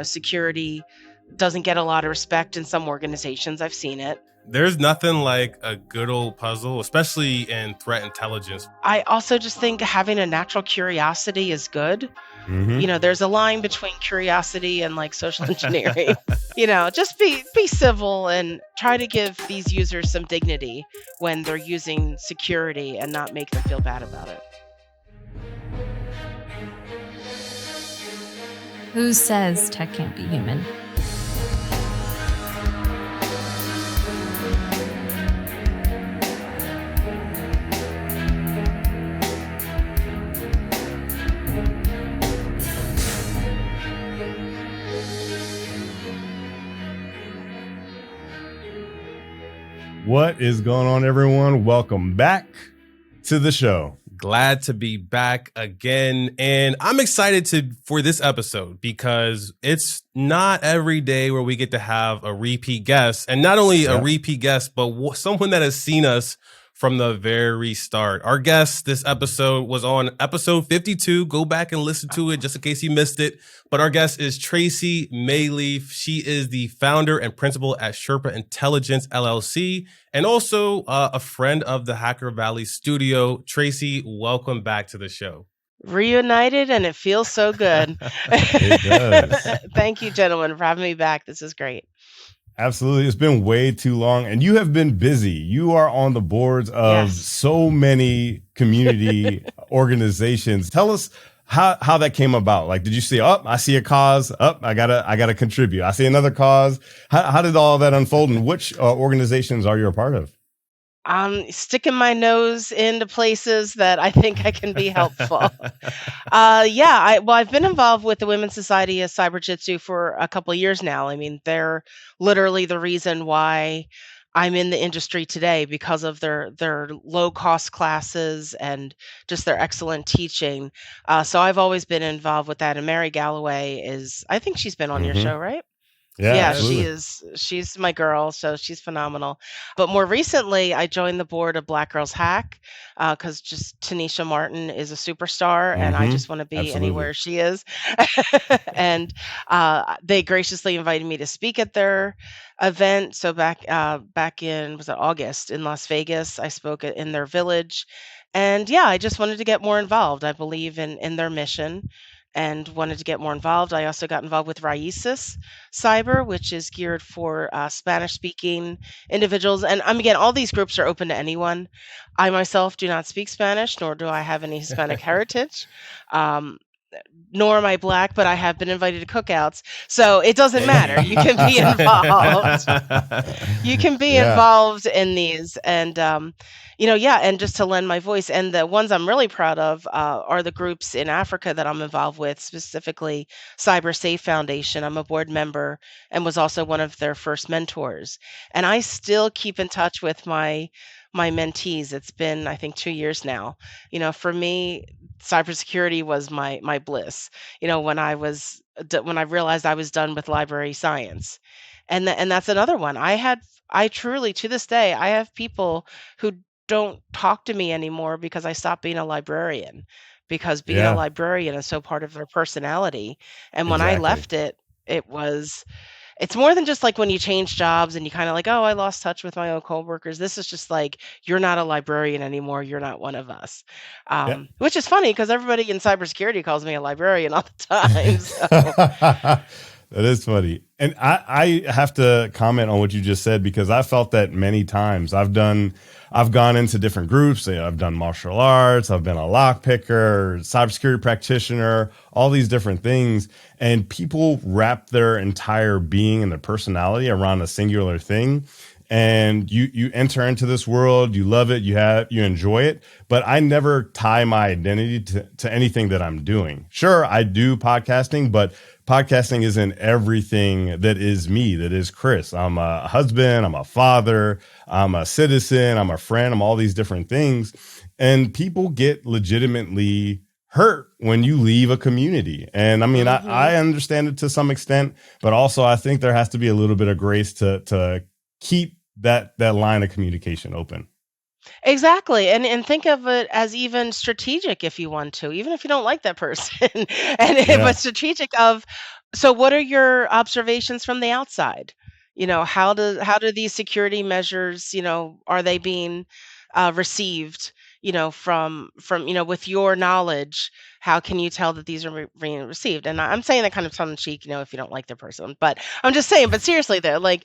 security doesn't get a lot of respect in some organizations. I've seen it. There's nothing like a good old puzzle, especially in threat intelligence. I also just think having a natural curiosity is good. Mm-hmm. There's a line between curiosity and like social engineering. Just be civil and try to give these users some dignity when they're using security and not make them feel bad about it. Who says tech can't be human? What is going on, everyone? Welcome back to the show. Glad to be back again. And I'm excited for this episode because it's not every day where we get to have a repeat guest. And not only a repeat guest, but someone that has seen us from the very start. Our guest this episode was on episode 52. Go back and listen to it just in case you missed it. But our guest is Tracy Maleeff. She is the founder and principal at Sherpa Intelligence, LLC, and also a friend of the Hacker Valley studio. Tracy, welcome back to the show. Reunited, and it feels so good. It does. Thank you, gentlemen, for having me back. This is great. Absolutely. It's been way too long, and you have been busy. You are on the boards of so many community organizations. Tell us how that came about. Like, did you see, I see a cause, I gotta contribute. I see another cause. How did all that unfold, and which organizations are you a part of? Sticking my nose into places that I think I can be helpful. I've been involved with the Women's Society of Cyberjitsu for a couple of years now. I mean, they're literally the reason why I'm in the industry today, because of their low cost classes and just their excellent teaching. So I've always been involved with that. And Mary Galloway I think she's been on your show, right? Yeah, she is. She's my girl, so she's phenomenal. But more recently, I joined the board of Black Girls Hack because just Tanisha Martin is a superstar, and I just want to be anywhere she is. And they graciously invited me to speak at their event. So back in, was it August, in Las Vegas, I spoke in their village. And I just wanted to get more involved. I believe in their mission and wanted to get more involved. I also got involved with Raices Cyber, which is geared for Spanish-speaking individuals. And again, all these groups are open to anyone. I myself do not speak Spanish, nor do I have any Hispanic heritage. Nor am I Black, but I have been invited to cookouts. So it doesn't matter. You can be involved. You can be involved in these. And, and just to lend my voice. And the ones I'm really proud of are the groups in Africa that I'm involved with, specifically CyberSafe Foundation. I'm a board member and was also one of their first mentors. And I still keep in touch with my mentees. It's been, I think, 2 years now. For me, cybersecurity was my bliss. When I realized I was done with library science, and that's another one. I truly, to this day, I have people who don't talk to me anymore because I stopped being a librarian, because being a librarian is so part of their personality. And when I left it's more than just like when you change jobs and you kind of like, I lost touch with my old coworkers. This is just like, you're not a librarian anymore. You're not one of us, which is funny because everybody in cybersecurity calls me a librarian all the time. So. That is funny. And I have to comment on what you just said, because I felt that many times. I've gone into different groups. I've done martial arts. I've been a lockpicker, cybersecurity practitioner, all these different things. And people wrap their entire being and their personality around a singular thing. And you enter into this world, you love it, you enjoy it. But I never tie my identity to anything that I'm doing. Sure, I do podcasting, but podcasting isn't everything that is me, that is Chris. I'm a husband, I'm a father, I'm a citizen, I'm a friend, I'm all these different things. And people get legitimately hurt when you leave a community. And I mean, I understand it to some extent, but also I think there has to be a little bit of grace to keep that line of communication open. Exactly. And think of it as even strategic if you want to, even if you don't like that person. But strategic of So what are your observations from the outside? How do these security measures, are they being received, from, with your knowledge, how can you tell that these are being received? And I'm saying that kind of tongue in cheek, if you don't like the person, but I'm just saying, but seriously though, like,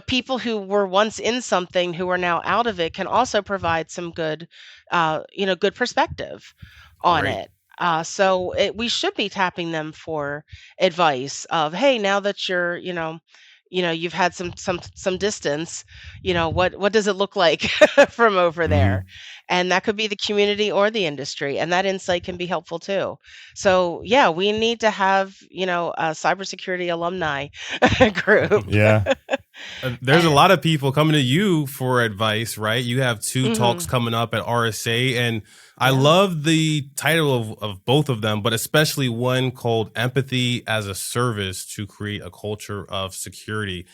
people who were once in something who are now out of it can also provide some good, good perspective on Right. it. We should be tapping them for advice of, hey, now that you've had some distance, what does it look like from over there? Hmm. And that could be the community or the industry, and that insight can be helpful too. So yeah, we need to have, a cybersecurity alumni group. Yeah. There's a And lot of people coming to you for advice, right? You have two talks mhm, coming up at RSA, and I yeah. love the title of both of them, but especially one called Empathy as a Service to Create a Culture of Security.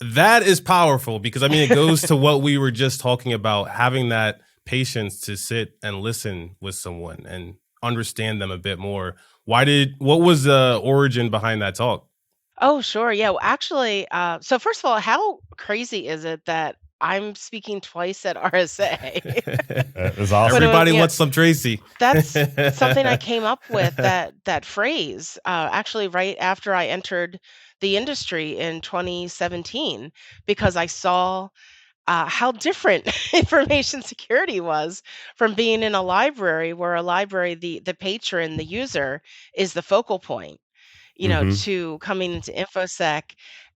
That is powerful because, I mean, it goes to what we were just talking about, having that patience to sit and listen with someone and understand them a bit more. What was the origin behind that talk? Oh, sure. Yeah. Well, actually, so first of all, how crazy is it that I'm speaking twice at RSA? That's But awesome. Everybody wants some Tracy. that's something I came up with, that phrase, actually right after I entered the industry in 2017, because I saw how different information security was from being in a library, where a library, the patron, the user, is the focal point, Hmm. to coming into InfoSec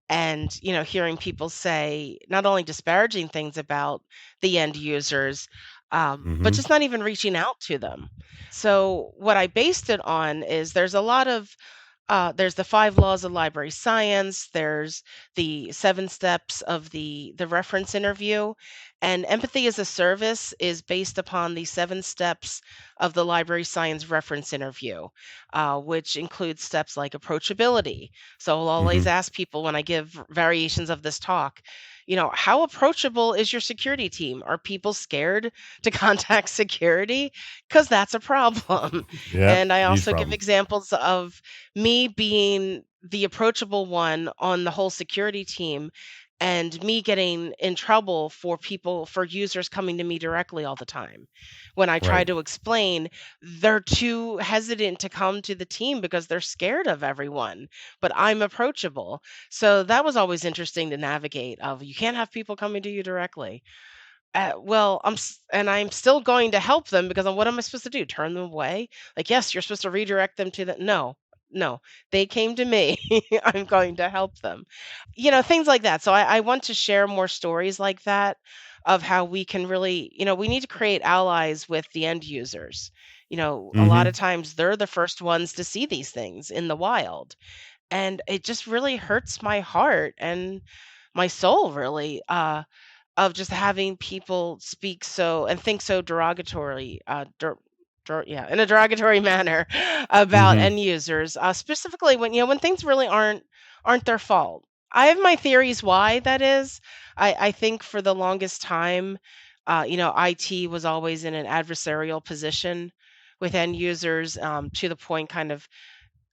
and, hearing people say not only disparaging things about the end users, but Hmm. just not even reaching out to them. So what I based it on is there's the 5 laws of library science. There's the 7 steps of the reference interview, and empathy as a service is based upon the 7 steps of the library science reference interview, which includes steps like approachability. So I'll always Hmm. ask people when I give variations of this talk, how approachable is your security team? Are people scared to contact security? Because that's a problem. Yep. And I Huge also give problem. examples of me being the approachable one on the whole security team, and me getting in trouble for users coming to me directly all the time. When I try Right. to explain, they're too hesitant to come to the team because they're scared of everyone, but I'm approachable. So that was always interesting to navigate, of you can't have people coming to you directly. Well, and I'm still going to help them, because what am I supposed to do? Turn them away? Like, yes, you're supposed to redirect them to the no, no, they came to me. I'm going to help them. Things like that. So I want to share more stories like that, of how we can really, we need to create allies with the end users. A lot of Hmm. times they're the first ones to see these things in the wild. And it just really hurts my heart and my soul, really. Of just having people speak so and think so derogatorily, yeah, in a derogatory manner about Hmm. end users, specifically when things really aren't their fault. I have my theories why that is. I think for the longest time, IT was always in an adversarial position with end users, to the point kind of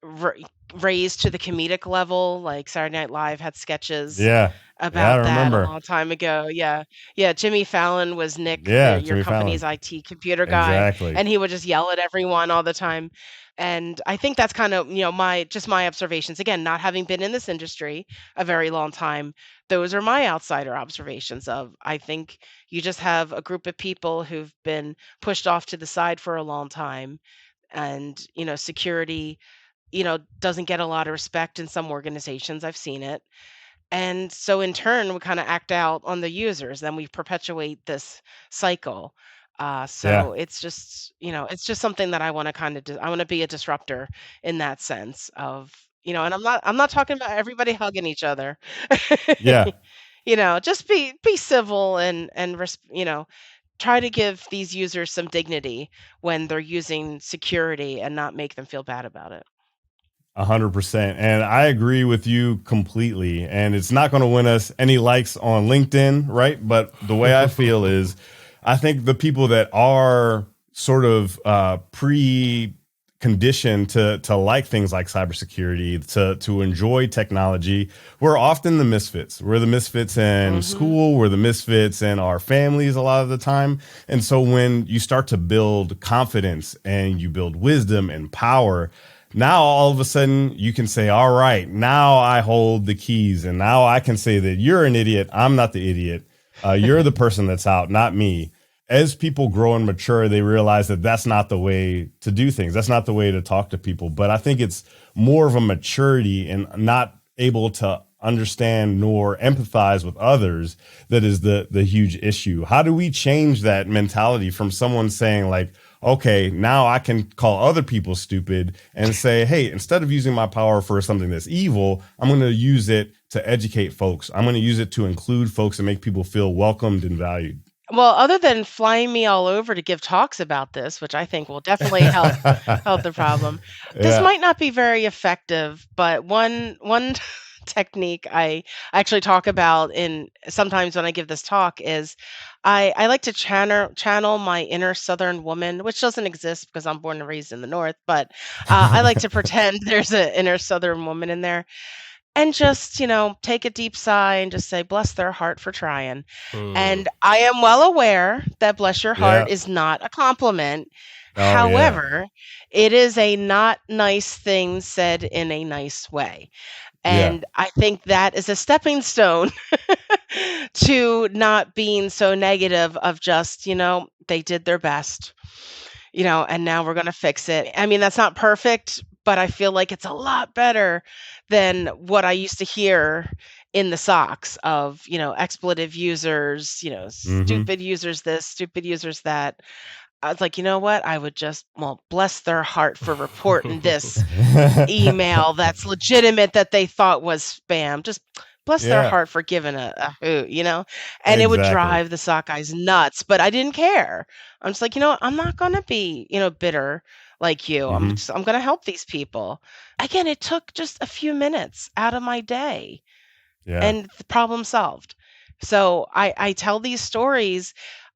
ra- raised to the comedic level. Like Saturday Night Live had sketches Yeah. Yeah. I about that a remember. long time ago. Yeah. Yeah, Jimmy Fallon was Nick, Yeah. your Jimmy company's Fallon. IT computer guy, Exactly. and he would just yell at everyone all the time. And I think that's kind of, my observations. Again, not having been in this industry a very long time, those are my outsider observations of, I think you just have a group of people who've been pushed off to the side for a long time. And, security, doesn't get a lot of respect in some organizations. I've seen it. And so in turn, we kind of act out on the users, then we perpetuate this cycle. Yeah. So it's just something that I want to I want to be a disruptor in that sense of, and I'm not talking about everybody hugging each other. Yeah. Just be civil and try to give these users some dignity when they're using security, and not make them feel bad about it. 100%. And I agree with you completely. And it's not going to win us any likes on LinkedIn, right? But the way I feel is I think the people that are sort of pre conditioned to like things like cybersecurity, to enjoy technology. We're often the misfits. We're the misfits in Mhm. school. We're the misfits in our families a lot of the time. And so when you start to build confidence and you build wisdom and power, now all of a sudden you can say, all right, now I hold the keys, and now I can say that you're an idiot. I'm not the idiot. You're the person that's out, not me. As people grow and mature, they realize that that's not the way to do things. That's not the way to talk to people. But I think it's more of a maturity and not able to understand nor empathize with others that is the huge issue. How do we change that mentality from someone saying like, okay, now I can call other people stupid and say, hey, instead of using my power for something that's evil, I'm going to use it to educate folks. I'm going to use it to include folks and make people feel welcomed and valued. Well, other than flying me all over to give talks about this, which I think will definitely help the problem, this Yeah. might not be very effective, but one technique I actually talk about in sometimes when I give this talk is I like to channel my inner Southern woman, which doesn't exist because I'm born and raised in the North, but I like to pretend there's an inner Southern woman in there and just, take a deep sigh and just say, bless their heart for trying. Mm. And I am well aware that bless your heart Yeah. is not a compliment. Oh, yeah. However, it is a not nice thing said in a nice way. Yeah. And I think that is a stepping stone to not being so negative of just, they did their best, and now we're going to fix it. I mean, that's not perfect, but I feel like it's a lot better than what I used to hear in the socks of, expletive users, Mm-hmm. stupid users this, stupid users that. I was like, you know what? I would just, well, bless their heart for reporting this email that's legitimate that they thought was spam. Just bless their Yeah. heart for giving a hoot. And it would Exactly. drive the sockeyes nuts, but I didn't care. I'm just like, I'm not gonna be, bitter like you. Mm-hmm. I'm gonna help these people. Again, it took just a few minutes out of my day Yeah. and the problem solved. So I tell these stories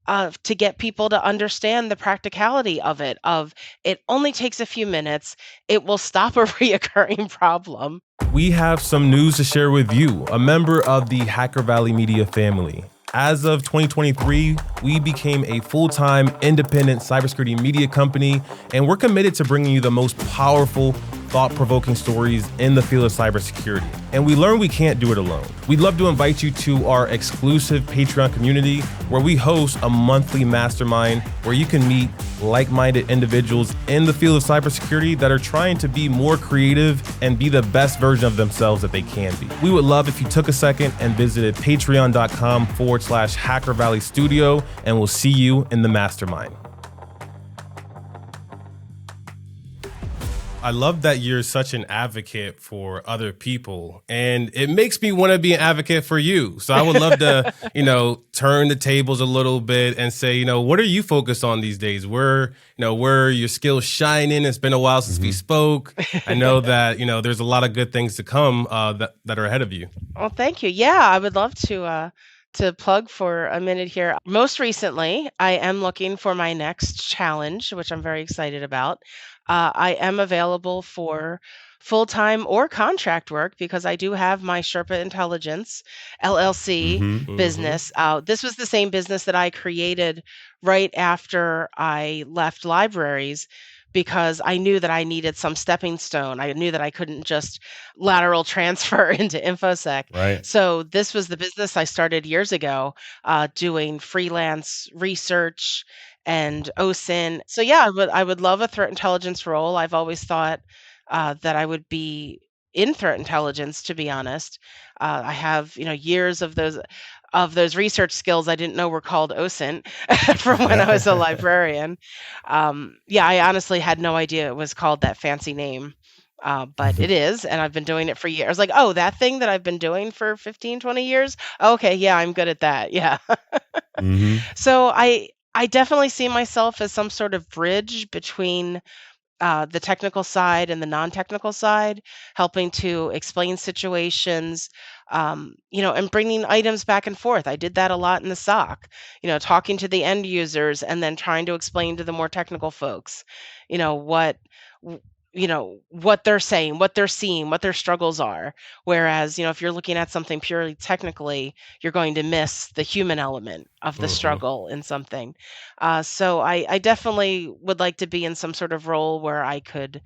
to get people to understand the practicality of it. Of it only takes a few minutes. It will stop a reoccurring problem. We have some news to share with you, a member of the Hacker Valley Media family. As of 2023, we became a full-time independent cybersecurity media company, and we're committed to bringing you the most powerful, thought-provoking stories in the field of cybersecurity. And we learned we can't do it alone. We'd love to invite you to our exclusive Patreon community, where we host a monthly mastermind where you can meet like-minded individuals in the field of cybersecurity that are trying to be more creative and be the best version of themselves that they can be. We would love if you took a second and visited patreon.com/Hacker Valley Studio, and we'll see you in the mastermind. I love that you're such an advocate for other people, and it makes me want to be an advocate for you. So I would love to, turn the tables a little bit and say, what are you focused on these days? Where are your skills shining? It's been a while since we Mm-hmm. spoke. I know that, there's a lot of good things to come that are ahead of you. Well, thank you. Yeah, I would love to plug for a minute here. Most recently, I am looking for my next challenge, which I'm very excited about. I am available for full-time or contract work because I do have my Sherpa Intelligence LLC Mm-hmm. Mm-hmm. business. This was the same business that I created right after I left libraries because I knew that I needed some stepping stone. I knew that I couldn't just lateral transfer into InfoSec. Right. So this was the business I started years ago, doing freelance research and OSINT. So yeah, I would love a threat intelligence role. I've always thought that I would be in threat intelligence, to be honest. I have years of those research skills I didn't know were called OSINT from when I was a librarian. Yeah, I honestly had no idea it was called that fancy name. But it is, and I've been doing it for years. Like, oh, that thing that I've been doing for 15, 20 years? Okay, yeah, I'm good at that. Yeah. Mm-hmm. So I definitely see myself as some sort of bridge between the technical side and the non-technical side, helping to explain situations, and bringing items back and forth. I did that a lot in the SOC, talking to the end users and then trying to explain to the more technical folks, what w- what they're saying, what they're seeing, what their struggles are. Whereas, if you're looking at something purely technically, you're going to miss the human element of the Hmm. struggle in something. So I definitely would like to be in some sort of role where I could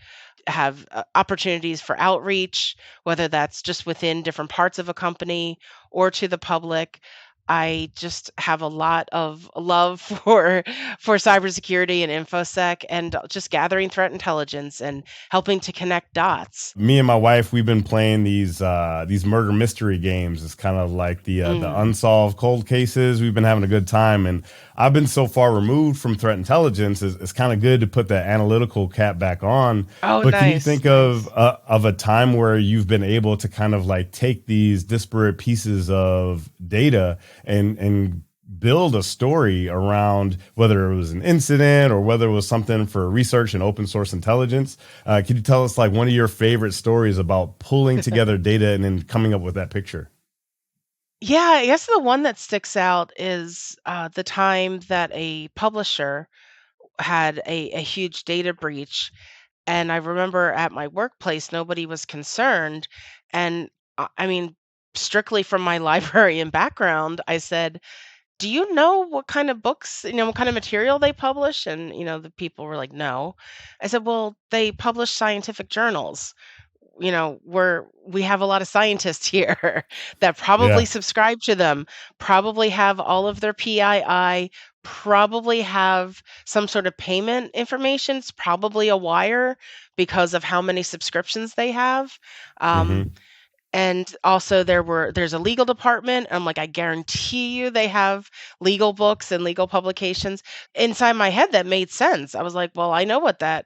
have opportunities for outreach, whether that's just within different parts of a company or to the public. I just have a lot of love for cybersecurity and infosec, and just gathering threat intelligence and helping to connect dots. Me and my wife, we've been playing these murder mystery games. It's kind of like the Mm. unsolved cold cases. We've been having a good time, and I've been so far removed from threat intelligence. It's kind of good to put that analytical cap back on. Oh, But can you nice, think nice. of a time where you've been able to kind of like take these disparate pieces of data and build a story around whether it was an incident or whether it was something for research and open source intelligence? Can you tell us like one of your favorite stories about pulling together data and then coming up with that picture? Yeah, I guess the one that sticks out is the time that a publisher had a huge data breach. And I remember at my workplace, nobody was concerned. And I mean, strictly from my librarian background, I said, "Do you know what kind of books, what kind of material they publish?" And, the people were like, "No." I said, "Well, they publish scientific journals. We have a lot of scientists here that probably Yeah. subscribe to them, probably have all of their PII, probably have some sort of payment information. It's probably a wire because of how many subscriptions they have." Um, Hmm. and also there's a legal department. I'm like, I guarantee you they have legal books and legal publications. Inside my head, that made sense. I was like, well, I know what that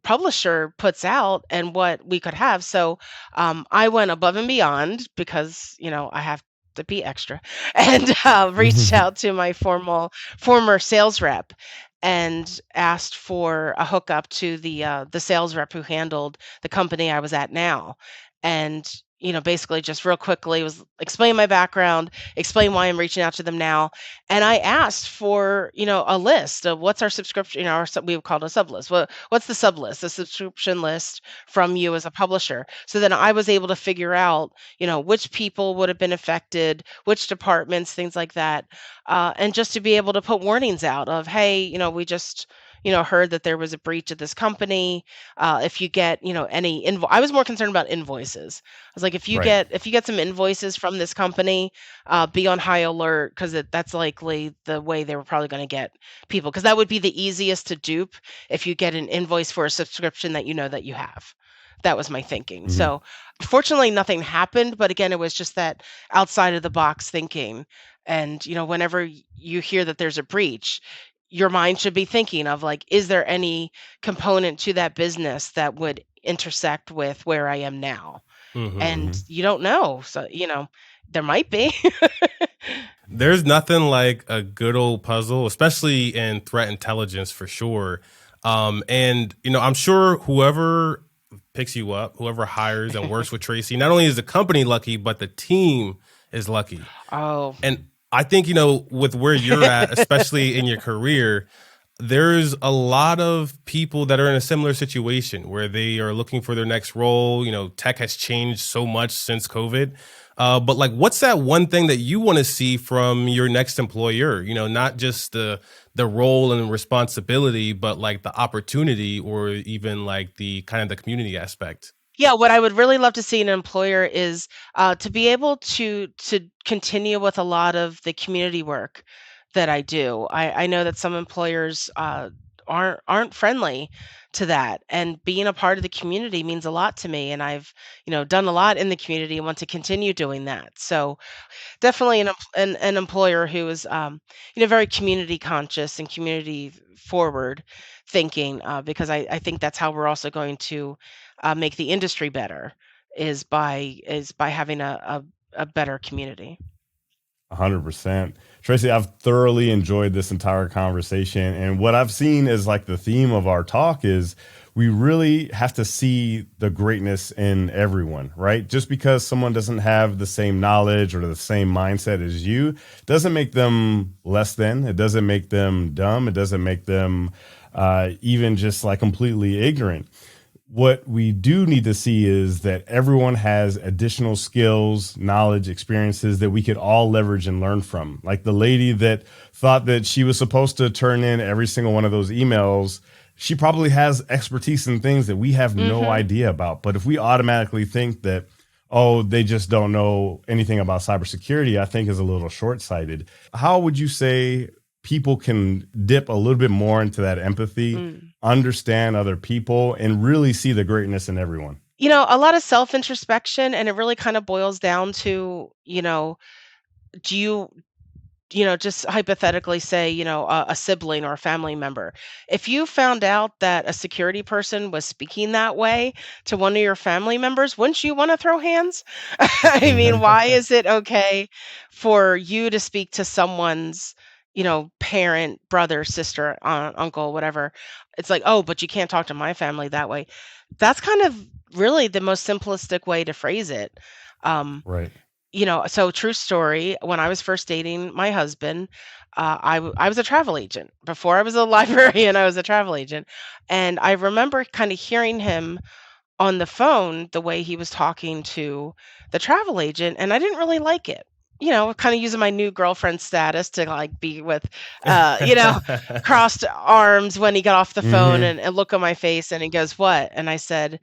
publisher puts out and what we could have. So I went above and beyond because I have to be extra, and reached out to my former sales rep and asked for a hookup to the sales rep who handled the company I was at now. And basically just real quickly was explain my background, explain why I'm reaching out to them now. And I asked for, a list of what's our subscription, we would call it a sub list. What's the sub list, the subscription list from you as a publisher? So then I was able to figure out, which people would have been affected, which departments, things like that. And just to be able to put warnings out of, hey, we just, heard that there was a breach of this company. If you get, I was more concerned about invoices. I was like, if you Right. get some invoices from this company, be on high alert because that's likely the way they were probably going to get people, because that would be the easiest to dupe if you get an invoice for a subscription that you know that you have. That was my thinking. Hmm. So fortunately, nothing happened. But again, it was just that outside of the box thinking. And whenever you hear that there's a breach, your mind should be thinking of like, is there any component to that business that would intersect with where I am now? Hmm. And Hmm. you don't know. So, there might be. There's nothing like a good old puzzle, especially in threat intelligence for sure. And I'm sure whoever picks you up, whoever hires and works with Tracy, not only is the company lucky, but the team is lucky. Oh. And I think, with where you're at, especially in your career, there's a lot of people that are in a similar situation where they are looking for their next role. Tech has changed so much since COVID. But like, what's that one thing that you want to see from your next employer? Not just the role and responsibility, but like the opportunity or even like the kind of the community aspect. Yeah, what I would really love to see in an employer is to be able to continue with a lot of the community work that I do. I know that some employers aren't friendly to that, and being a part of the community means a lot to me. And I've done a lot in the community and want to continue doing that. So definitely an employer who is very community conscious and community forward thinking, because I think that's how we're also going to make the industry better, is by having a better community. 100%. Tracy, I've thoroughly enjoyed this entire conversation. And what I've seen is like the theme of our talk is we really have to see the greatness in everyone, right? Just because someone doesn't have the same knowledge or the same mindset as you doesn't make them less than. It doesn't make them dumb. It doesn't make them even just like completely ignorant. What we do need to see is that everyone has additional skills, knowledge, experiences that we could all leverage and learn from. Like the lady that thought that she was supposed to turn in every single one of those emails, she probably has expertise in things that we have no idea about. But if we automatically think that, oh, they just don't know anything about cybersecurity, I think is a little short-sighted. How would you say people can dip a little bit more into that empathy, understand other people, and really see the greatness in everyone? You know, a lot of self-introspection, and it really kind of boils down to, do you just hypothetically say, a sibling or a family member. If you found out that a security person was speaking that way to one of your family members, wouldn't you want to throw hands? I mean, why is it okay for you to speak to someone's, parent, brother, sister, aunt, uncle, whatever? It's like, oh, but you can't talk to my family that way. That's kind of really the most simplistic way to phrase it. Um, Right. so true story, when I was first dating my husband, I was a travel agent. Before I was a librarian, I was a travel agent. And I remember kind of hearing him on the phone, the way he was talking to the travel agent, and I didn't really like it. Kind of using my new girlfriend status to like be with, crossed arms when he got off the phone and look on my face and he goes, "What?" And I said,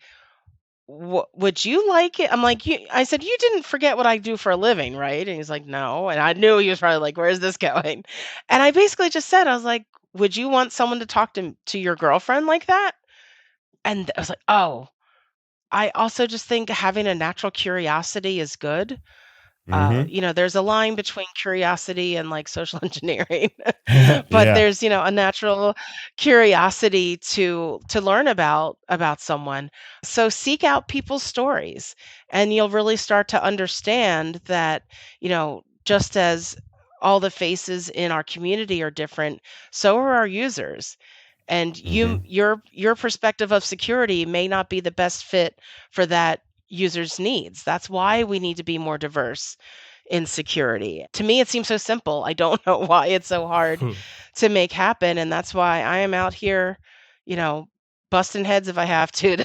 would you like it? I'm like, I said, you didn't forget what I do for a living, right? And he's like, no. And I knew he was probably like, where's this going? And I basically just said, I was like, would you want someone to talk to your girlfriend like that? And I was like, oh, I also just think having a natural curiosity is good. There's a line between curiosity and like social engineering, but Yeah. there's, a natural curiosity to learn about someone. So seek out people's stories and you'll really start to understand that, just as all the faces in our community are different, so are our users. And your perspective of security may not be the best fit for that user's needs. That's why we need to be more diverse in security. To me, it seems so simple. I don't know why it's so hard to make happen. And that's why I am out here, you know, busting heads if I have to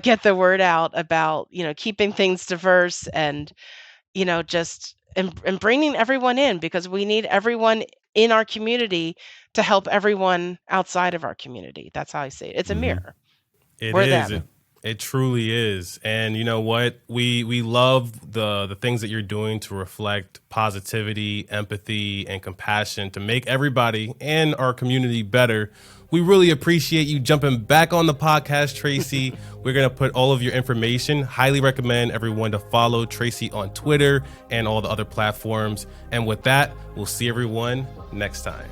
get the word out about, keeping things diverse and, and bringing everyone in because we need everyone in our community to help everyone outside of our community. That's how I see it. It's a mirror. It We're is. them. It truly is. And you know what? We love the things that you're doing to reflect positivity, empathy, and compassion to make everybody and our community better. We really appreciate you jumping back on the podcast, Tracy. We're going to put all of your information. Highly recommend everyone to follow Tracy on Twitter and all the other platforms. And with that, we'll see everyone next time.